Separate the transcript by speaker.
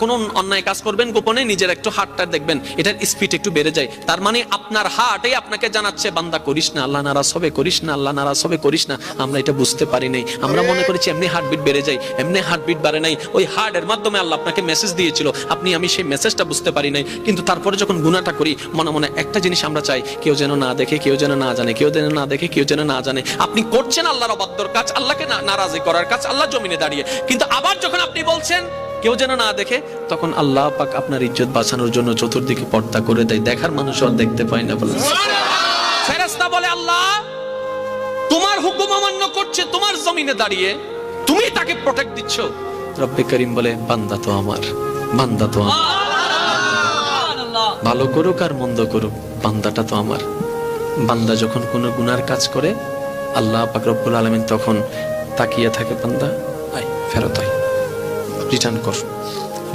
Speaker 1: কোন অন্যায় কাজ করবেন গোপনে, নিজের একটু হার্টটা দেখবেন এটার স্পিড একটু বেড়ে যায়, তার মানে আপনার হার্টই আপনাকে জানাচ্ছে বান্দা করিস না, আল্লাহ নারাজ হবে, করিস না, আল্লাহ নারাজ হবে, করিস না। আমরা এটা বুঝতে পারি নাই, আমরা মনে করেছি এমনি হার্টবিট বেড়ে যায়, এমনি হার্টবিট বাড়ে নাই, ওই হার্টের মাধ্যমে আল্লাহ আপনাকে মেসেজ দিয়েছিল, আমি সেই মেসেজটা বুঝতে পারি নাই। কিন্তু তারপরে যখন গুনাহটা করি মনে মনে একটা জিনিস আমরা চাই, কেউ যেন না দেখে, কেউ যেন না জানে, কেউ যেন না দেখে, কেউ যেন না জানে। আপনি করছেন আল্লাহর অবাধ্যর কাজ, আল্লাহকে নারাজি করার কাজ, আল্লাহ জমিনে দাঁড়িয়ে, কিন্তু আবার যখন আপনি বলছেন কেউ যেন না দেখে, তখন আল্লাহ পাক আপনার ইজ্জত বাঁচানোর জন্য চতুর্দিকে পর্দা করে দেয়, দেখার মানুষ আর দেখতে পায় না। বলে ফেরেশতা বলে আল্লাহ তোমার হুকুম অমান্য করছে, তোমার জমিনে দাঁড়িয়ে তুমি তাকে প্রোটেক্ট দিচ্ছ। রব্বে করিম বলে বান্দা তো আমার, বান্দা তো আমার, ভালো করুক আর মন্দ করুক বান্দাটা তো আমার। বান্দা যখন কোনো গুনার কাজ করে আল্লাহ পাক রব্বুল আলামিন তখন তাকিয়ে থাকে, বান্দা আয়, ফেরত আয়, রিটার্ন কর।